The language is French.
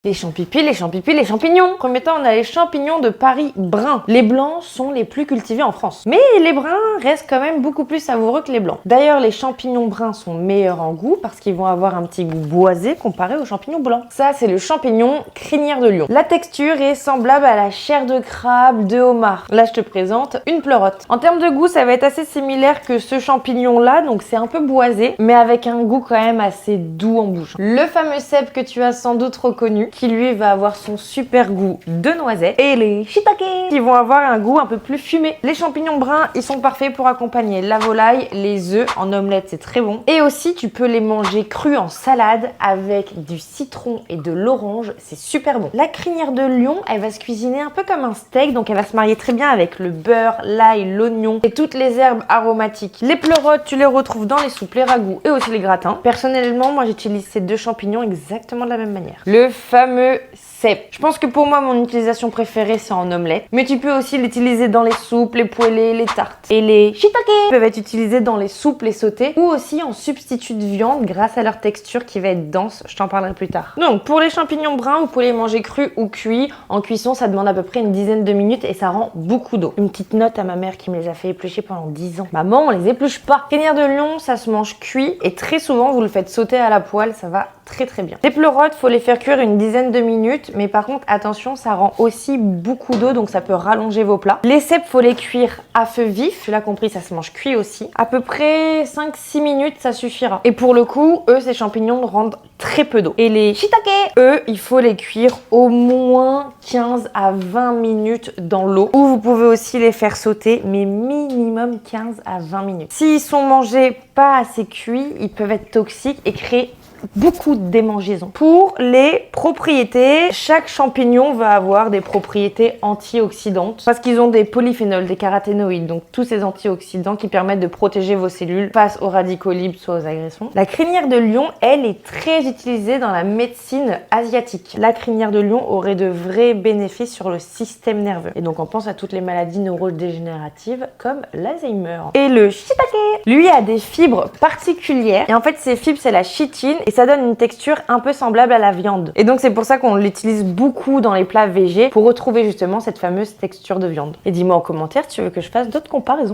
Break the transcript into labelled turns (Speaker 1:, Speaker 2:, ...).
Speaker 1: Les champignons, les champignons, les champignons. Premier temps, on a les champignons de Paris bruns. Les blancs sont les plus cultivés en France. Mais les bruns restent quand même beaucoup plus savoureux que les blancs. D'ailleurs, les champignons bruns sont meilleurs en goût parce qu'ils vont avoir un petit goût boisé comparé aux champignons blancs. Ça, c'est le champignon crinière de lion. La texture est semblable à la chair de crabe, de homard. Là, je te présente une pleurote. En termes de goût, ça va être assez similaire que ce champignon-là, donc c'est un peu boisé, mais avec un goût quand même assez doux en bouche. Le fameux cèpe que tu as sans doute reconnu, qui lui va avoir son super goût de noisette, et les shiitake qui vont avoir un goût un peu plus fumé. Les champignons bruns, ils sont parfaits pour accompagner la volaille, les œufs en omelette, c'est très bon. Et aussi, tu peux les manger crus en salade avec du citron et de l'orange, c'est super bon. La crinière de lion, elle va se cuisiner un peu comme un steak, donc elle va se marier très bien avec le beurre, l'ail, l'oignon et toutes les herbes aromatiques. Les pleurotes, tu les retrouves dans les soupes, les ragoûts et aussi les gratins. Personnellement, moi j'utilise ces deux champignons exactement de la même manière. Le fameux cèpe. Je pense que pour moi, mon utilisation préférée, c'est en omelette. Mais tu peux aussi l'utiliser dans les soupes, les poêlés, les tartes. Et les shiitake peuvent être utilisés dans les soupes, les sautés, ou aussi en substitut de viande grâce à leur texture qui va être dense. Je t'en parlerai plus tard. Donc, pour les champignons bruns, vous pouvez les manger crus ou cuits. En cuisson, ça demande à peu près une dizaine de minutes et ça rend beaucoup d'eau. Une petite note à ma mère qui me les a fait éplucher pendant 10 ans. Maman, on les épluche pas. Crinière de lion, ça se mange cuit et très souvent, vous le faites sauter à la poêle, ça va très bien. Les pleurotes, faut les faire cuire une dizaine de minutes, mais par contre, attention, ça rend aussi beaucoup d'eau, donc ça peut rallonger vos plats. Les cèpes, faut les cuire à feu vif. Tu l'as compris, ça se mange cuit aussi. À peu près 5-6 minutes, ça suffira. Et pour le coup, eux, ces champignons rendent très peu d'eau. Et les shiitake, eux, il faut les cuire au moins 15 à 20 minutes dans l'eau. Ou vous pouvez aussi les faire sauter, mais minimum 15 à 20 minutes. S'ils sont mangés pas assez cuits, ils peuvent être toxiques et créer beaucoup de démangeaisons. Pour les propriétés, chaque champignon va avoir des propriétés antioxydantes parce qu'ils ont des polyphénols, des caroténoïdes, donc tous ces antioxydants qui permettent de protéger vos cellules face aux radicaux libres, soit aux agressons. La crinière de lion, elle, est très utilisée dans la médecine asiatique. La crinière de lion aurait de vrais bénéfices sur le système nerveux. Et donc on pense à toutes les maladies neurodégénératives comme l'Alzheimer. Et le shiitake, lui, a des fibres particulières. Et en fait, ces fibres, c'est la chitine. Et ça donne une texture un peu semblable à la viande. Et donc c'est pour ça qu'on l'utilise beaucoup dans les plats végés pour retrouver justement cette fameuse texture de viande. Et dis-moi en commentaire si tu veux que je fasse d'autres comparaisons.